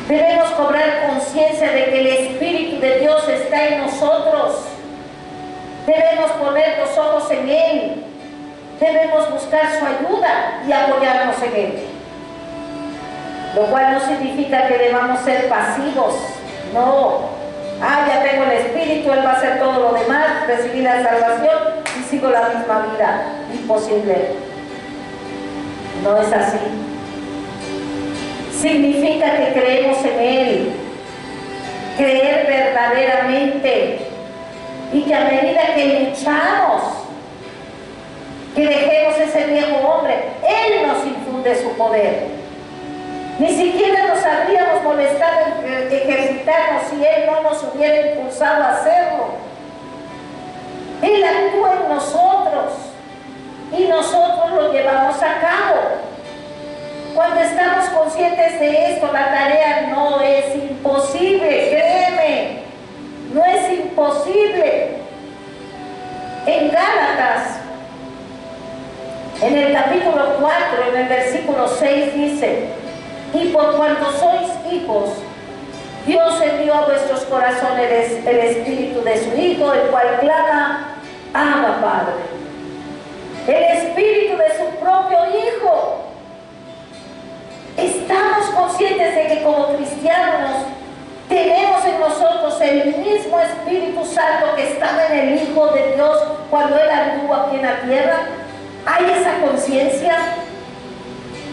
Debemos cobrar conciencia de que el Espíritu de Dios está en nosotros. Debemos poner los ojos en Él. Debemos buscar su ayuda y apoyarnos en Él. Lo cual no significa que debamos ser pasivos. No. Ya tengo el Espíritu, Él va a hacer todo lo demás, recibí la salvación y sigo la misma vida. Imposible. No es así. Significa que creemos en Él, creer verdaderamente, y que a medida que luchamos, que dejemos ese viejo hombre, Él nos infunde su poder. Ni siquiera nos habríamos molestado en ejercitarnos si Él no nos hubiera impulsado a hacerlo. Él actúa en nosotros y nosotros lo llevamos a cabo. Cuando estamos conscientes de esto, la tarea no es imposible, créeme, no es imposible. En Gálatas, en el capítulo 4, en el versículo 6 dice: y por cuanto sois hijos, Dios envió a vuestros corazones el Espíritu de su Hijo, el cual clama: Abba, Padre. El Espíritu de su propio Hijo. Estamos conscientes de que como cristianos tenemos en nosotros el mismo Espíritu Santo que estaba en el Hijo de Dios cuando Él anduvo aquí en la tierra. ¿Hay esa conciencia?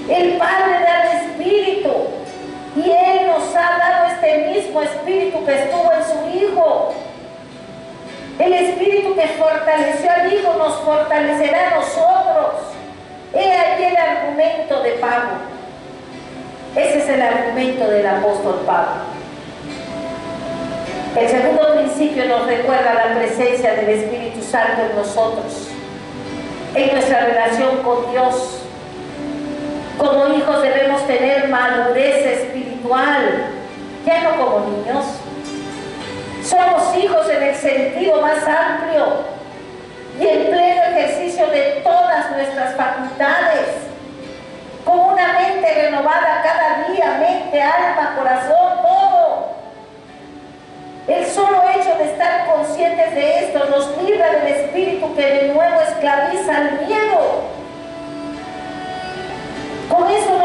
El Padre da el Espíritu y Él nos ha dado este mismo Espíritu que estuvo en su Hijo. El Espíritu que fortaleció al Hijo nos fortalecerá a nosotros. He aquí el argumento de pago. Ese es el argumento del apóstol Pablo. El segundo principio nos recuerda la presencia del Espíritu Santo en nosotros, en nuestra relación con Dios. Como hijos debemos tener madurez espiritual, ya no como niños. Somos hijos en el sentido más amplio y en pleno ejercicio de todas nuestras facultades, con una mente renovada cada día, mente, alma, corazón, todo. El solo hecho de estar conscientes de esto nos libra del espíritu que de nuevo esclaviza al miedo. Con eso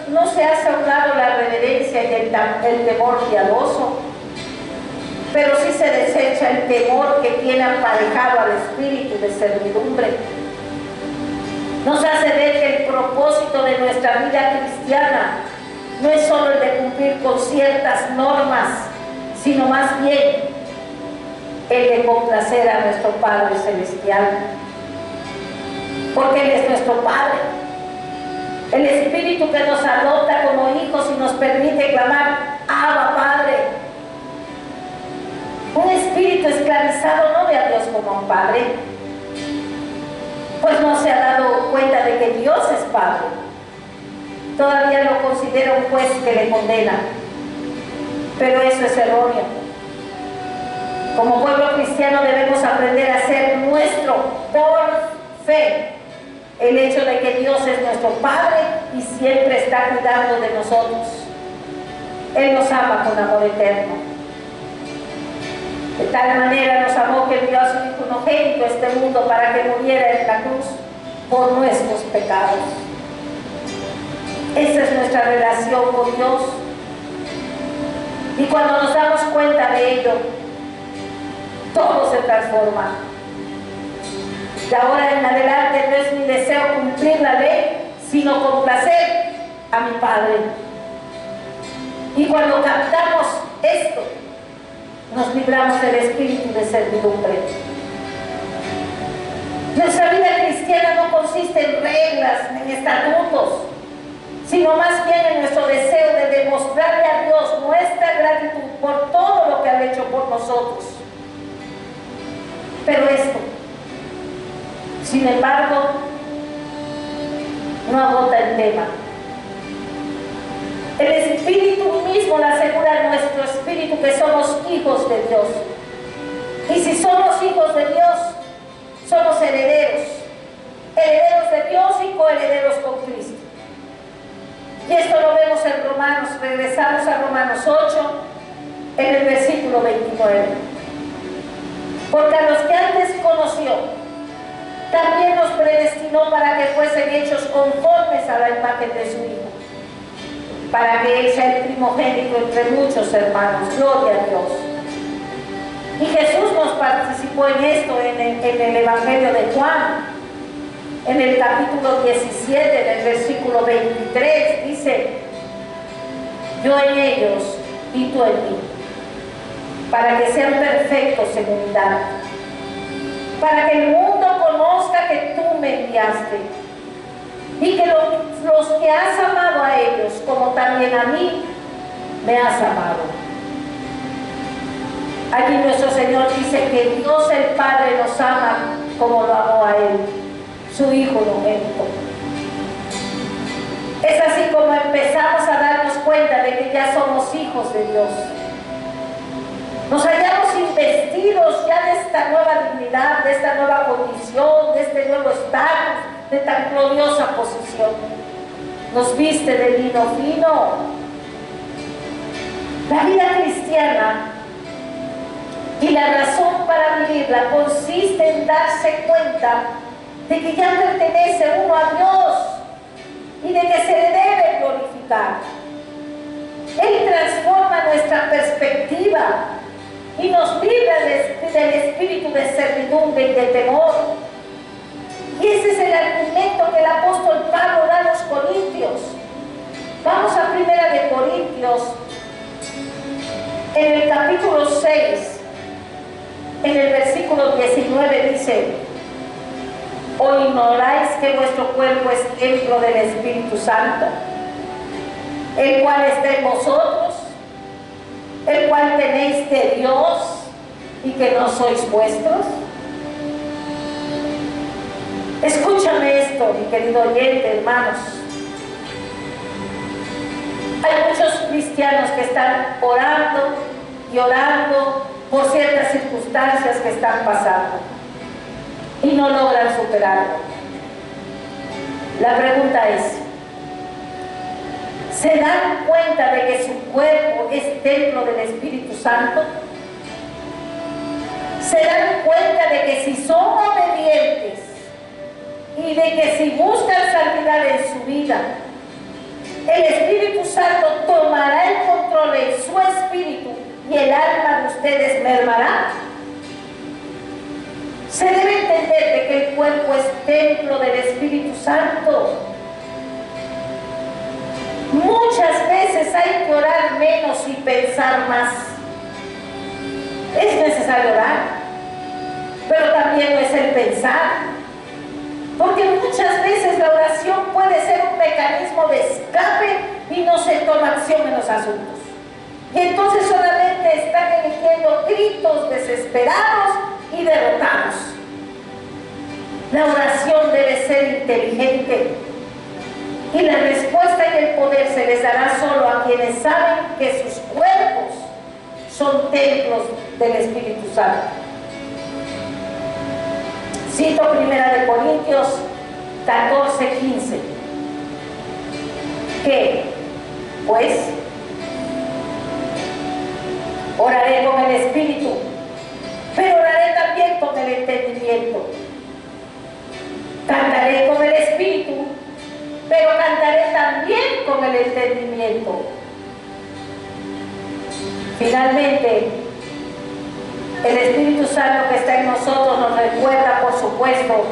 no se ha saudado la reverencia y el temor piadoso, pero sí se desecha el temor que tiene aparejado al espíritu de servidumbre. Nos hace ver que el propósito de nuestra vida cristiana no es solo el de cumplir con ciertas normas, sino más bien el de complacer a nuestro Padre Celestial, porque Él es nuestro Padre. El Espíritu que nos adopta como hijos y nos permite clamar, Abba, Padre. Un espíritu esclavizado no ve a Dios como un Padre, pues no se ha dado cuenta de que Dios es Padre. Todavía lo considera un juez que le condena, pero eso es erróneo. Como pueblo cristiano debemos aprender a hacer nuestro, por fe, el hecho de que Dios es nuestro Padre y siempre está cuidando de nosotros. Él nos ama con amor eterno. De tal manera nos amó que envió a su Hijo unigénito a este mundo para que muriera en la cruz por nuestros pecados. Esa es nuestra relación con Dios. Y cuando nos damos cuenta de ello, todo se transforma. De ahora en adelante no es mi deseo cumplir la ley, sino complacer a mi Padre. Y cuando captamos esto, nos libramos del espíritu de servidumbre. Nuestra vida cristiana no consiste en reglas, en estatutos, sino más bien en nuestro deseo de demostrarle a Dios nuestra gratitud por todo lo que ha hecho por nosotros. Pero esto, sin embargo, no agota el tema. El Espíritu mismo le asegura a nuestro espíritu que somos hijos de Dios. Y si somos hijos de Dios, somos herederos. Herederos de Dios y coherederos con Cristo. Y esto lo vemos en Romanos. Regresamos a Romanos 8, en el versículo 29. Porque a los que antes conoció, también nos predestinó para que fuesen hechos conformes a la imagen de su Hijo, para que Él sea el primogénito entre muchos hermanos. Gloria a Dios. Y Jesús nos participó en esto en el Evangelio de Juan, en el capítulo 17, en el versículo 23, dice: yo en ellos y tú en mí, para que sean perfectos en unidad, para que el mundo conozca que tú me enviaste y que los que has amado a ellos, como también a mí, me has amado. Allí nuestro Señor dice que Dios el Padre nos ama como lo amó a Él, su Hijo unigénito. Es así como empezamos a darnos cuenta de que ya somos hijos de Dios. Nos hallamos investidos ya de esta nueva dignidad, de esta nueva condición, de este nuevo estatus, de tan gloriosa posición. Nos viste de lino fino. La vida cristiana y la razón para vivirla consiste en darse cuenta de que ya pertenece uno a Dios y de que se le debe glorificar. Él transforma nuestra perspectiva y nos libra del espíritu de servidumbre y de temor. Y ese es el argumento que el apóstol Pablo da a los corintios. Vamos a 1 de Corintios, en el capítulo 6, en el versículo 19 dice: ¿o ignoráis que vuestro cuerpo es templo del Espíritu Santo, el cual está en vosotros, el cual tenéis de Dios y que no sois vuestros. Escúchame esto, mi querido oyente, hermanos. Hay muchos cristianos que están orando y orando por ciertas circunstancias que están pasando y no logran superarlo. La pregunta es, ¿se dan cuenta de que su cuerpo es templo del Espíritu Santo? ¿Se dan cuenta de que si son obedientes y de que si buscan santidad en su vida, el Espíritu Santo tomará el control en su espíritu y el alma de ustedes mermará? Se debe entender de que el cuerpo es templo del Espíritu Santo. Muchas veces hay que orar menos y pensar más. Es necesario orar, pero también no es el pensar. Porque muchas veces la oración puede ser un mecanismo de escape y no se toma acción en los asuntos. Y entonces solamente están emitiendo gritos desesperados y derrotados. La oración debe ser inteligente y la respuesta y el poder se les dará solo a quienes saben que sus cuerpos son templos del Espíritu Santo. Cito 1 Corintios 14:15. ¿Qué? Pues, oraré con el Espíritu, pero oraré también con el entendimiento. Cantaré con el Espíritu, pero cantaré también con el entendimiento. Finalmente, el Espíritu Santo que está en nosotros nos recuerda, por supuesto,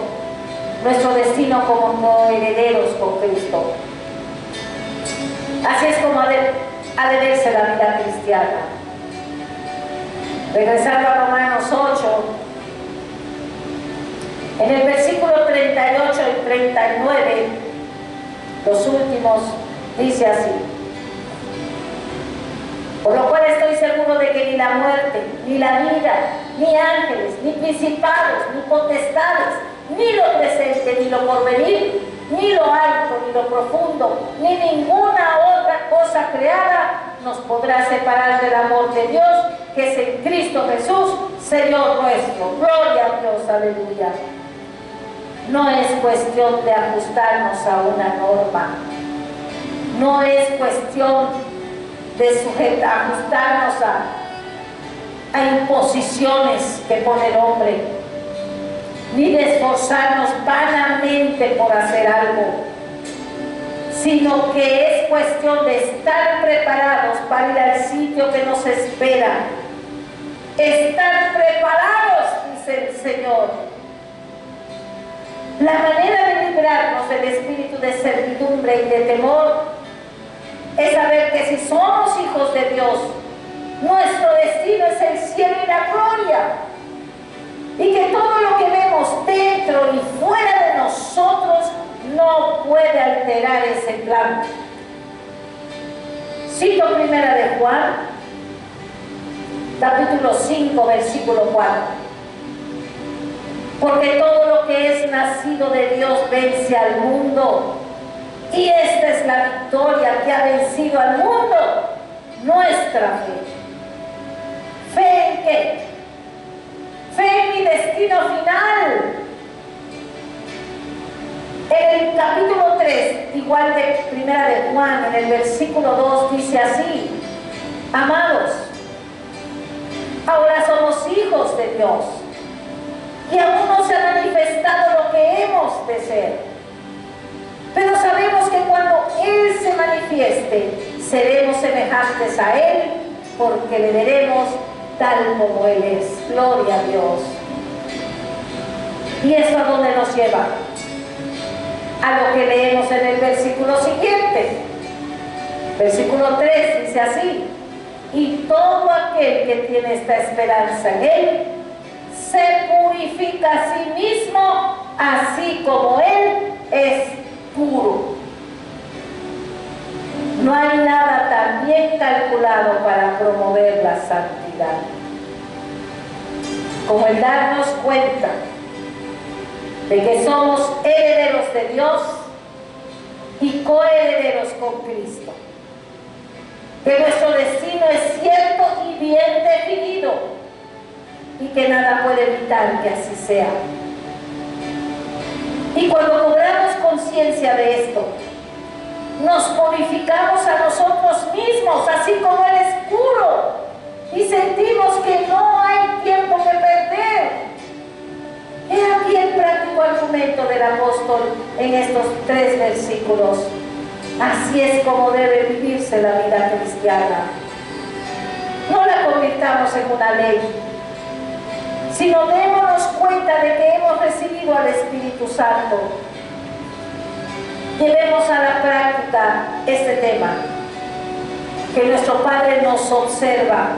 nuestro destino como coherederos con Cristo. Así es como ha de verse la vida cristiana. Regresando a Romanos 8, en el versículo 38 y 39, los últimos, dice así: por lo cual estoy seguro de que ni la muerte, ni la vida, ni ángeles, ni principados, ni potestades, ni lo presente, ni lo porvenir, ni lo alto, ni lo profundo, ni ninguna otra cosa creada nos podrá separar del amor de Dios, que es en Cristo Jesús, Señor nuestro. Gloria a Dios, aleluya. No es cuestión de ajustarnos a una norma, no es cuestión de ajustarnos a imposiciones que pone el hombre, ni de esforzarnos vanamente por hacer algo, sino que es cuestión de estar preparados para ir al sitio que nos espera. Estar preparados, dice el Señor. La manera de librarnos del espíritu de servidumbre y de temor es saber que si somos hijos de Dios, nuestro destino es el cielo y la gloria, y que todo lo que vemos dentro y fuera de nosotros no puede alterar ese plan. Cito 1 de Juan, capítulo 5, versículo 4. Porque todo lo que es nacido de Dios vence al mundo. Y esta es la victoria que ha vencido al mundo, nuestra fe. ¿Fe en qué? Fe en mi destino final. En el capítulo 3, igual de 1 de Juan, en el versículo 2, dice así: amados, ahora somos hijos de Dios, y aún no se ha manifestado lo que hemos de ser. Pero sabemos que cuando Él se manifieste, seremos semejantes a Él, porque le veremos tal como Él es. Gloria a Dios. ¿Y eso a dónde nos lleva? A lo que leemos en el versículo siguiente. Versículo 3 dice así: y todo aquel que tiene esta esperanza en Él, se purifica a sí mismo, así como Él es puro. No hay nada santidad. Como el darnos cuenta de que somos herederos de Dios y coherederos con Cristo, que nuestro destino es cierto y bien definido y que nada puede evitar que así sea. Y cuando cobramos conciencia de esto, nos purificamos a nosotros mismos, así como Él es puro, y sentimos que no hay tiempo que perder. He aquí el práctico argumento del apóstol en estos 3 versículos. Así es como debe vivirse la vida cristiana. No la convirtamos en una ley, sino démonos cuenta de que hemos recibido al Espíritu Santo. Llevemos a la práctica este tema, que nuestro Padre nos observa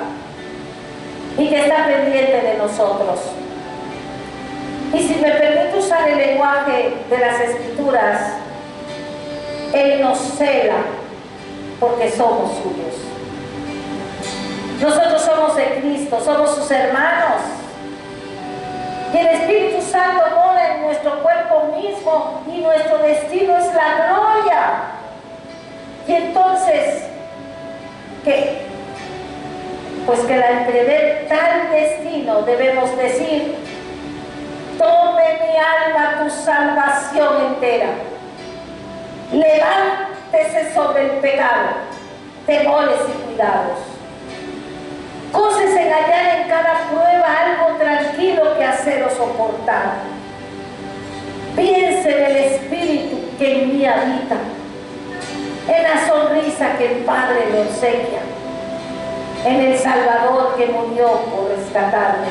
y que está pendiente de nosotros. Y si me permite usar el lenguaje de las Escrituras, Él nos cela porque somos suyos. Nosotros somos de Cristo, somos sus hermanos. Y el Espíritu Santo mora en nuestro cuerpo mismo y nuestro destino es la gloria. Y entonces, ¿qué? Pues que al entrever tal destino debemos decir: tome mi alma tu salvación entera. Levántese sobre el pecado, temores y cuidados. Gócese en hallar en cada prueba algo tranquilo que hacer o soportar. Piense en el Espíritu que en mí habita, en la sonrisa que el Padre le obsequia, en el Salvador que murió por rescatarme.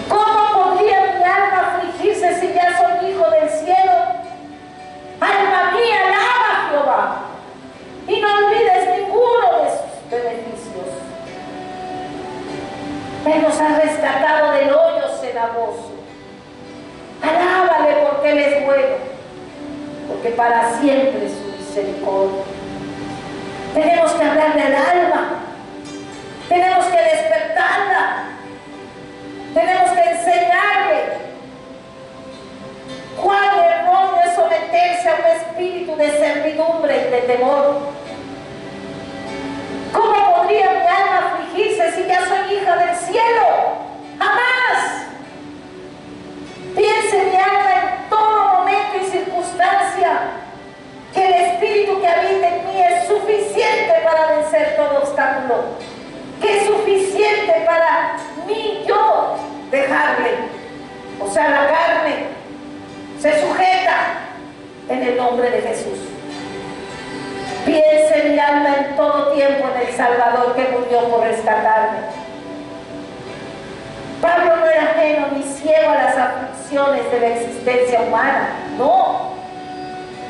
¿Cómo podría mi alma afligirse si ya soy hijo del cielo? Alma mía, alaba a Jehová y no olvides ninguno de sus beneficios. Él nos ha rescatado del hoyo cenagoso. Alábale porque Él es bueno, porque para siempre es su misericordia. Tenemos que hablarle al alma, tenemos que despertarla, tenemos que enseñarle cuán erróneo es someterse a un espíritu de servidumbre y de temor. ¿Cómo podría mi alma afligirse si ya soy hija del cielo? ¡Jamás! Piense mi alma en todo momento y circunstancia que el Espíritu que habita en mí es suficiente para vencer todo obstáculo, que es suficiente para mí yo dejarle, o sea, la carne se sujeta en el nombre de Jesús. Piense mi alma en todo tiempo en el Salvador que murió por rescatarme. Pablo no era ajeno ni ciego a las aflicciones de la existencia humana, no.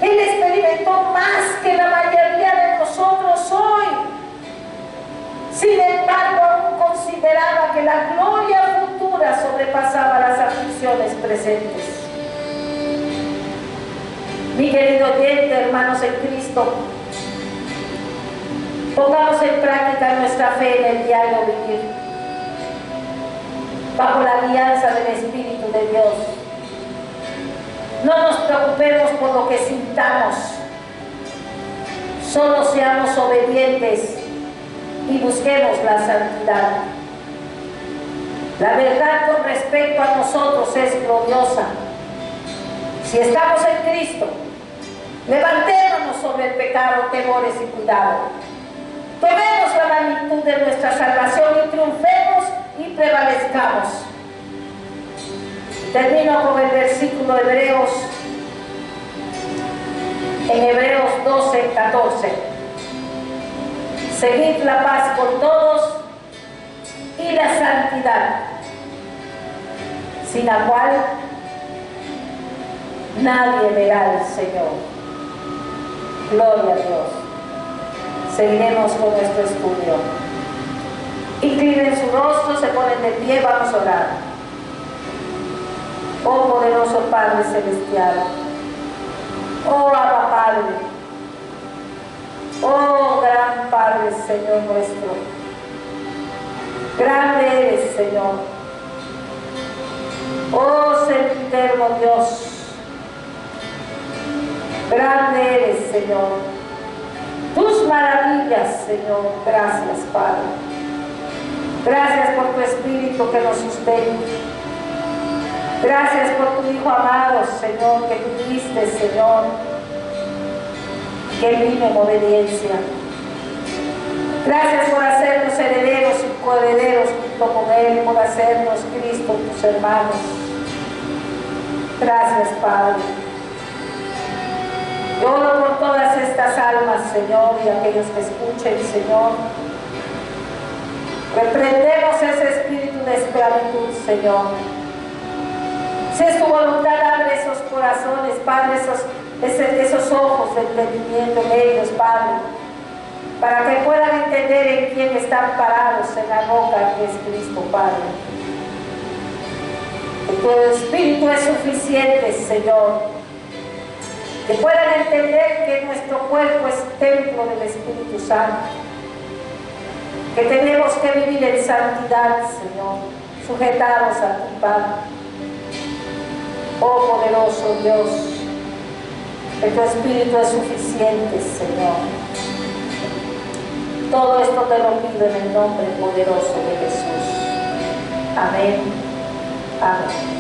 Él experimentó más que la mayoría de nosotros hoy. Sin embargo, aún consideraba que la gloria futura sobrepasaba las aflicciones presentes. Mi querido oyente, hermanos en Cristo, pongamos en práctica nuestra fe en el diario vivir, bajo la guianza del Espíritu de Dios. No nos preocupemos por lo que sintamos, solo seamos obedientes y busquemos la santidad. La verdad con respecto a nosotros es gloriosa. Si estamos en Cristo, levantémonos sobre el pecado, temores y cuidado. Tomemos la magnitud de nuestra salvación y triunfemos y prevalezcamos. Termino con el versículo de Hebreos, en Hebreos 12:14. Seguid la paz con todos y la santidad, sin la cual nadie verá al Señor. Gloria a Dios. Seguiremos con nuestro estudio. Inclinen su rostro, se ponen de pie, vamos a orar. Oh poderoso Padre Celestial, oh Abba Padre, oh gran Padre, Señor nuestro, Grande eres, Señor. Oh, sempiterno Dios. Grande eres, Señor. Tus maravillas, Señor. Gracias, Padre. Gracias por tu Espíritu que nos sustenta. Gracias por tu Hijo amado, Señor, que tú diste, Señor, que vino en obediencia. Gracias por hacernos herederos y coherederos junto con Él, por hacernos Cristo, tus hermanos. Gracias, Padre. Yo oro por todas estas almas, Señor, y aquellos que escuchen, Señor. Reprendemos ese espíritu de esclavitud, Señor. Si es tu voluntad, abre esos corazones, Padre, esos ojos de entendimiento en ellos, Padre, para que puedan entender en quién están parados, en la roca que es Cristo, Padre. Que tu Espíritu es suficiente, Señor. Que puedan entender que nuestro cuerpo es templo del Espíritu Santo. Que tenemos que vivir en santidad, Señor, sujetados a ti, Padre. Oh poderoso Dios, que tu Espíritu es suficiente, Señor. Todo esto te lo pido en el nombre poderoso de Jesús. Amén. Amén.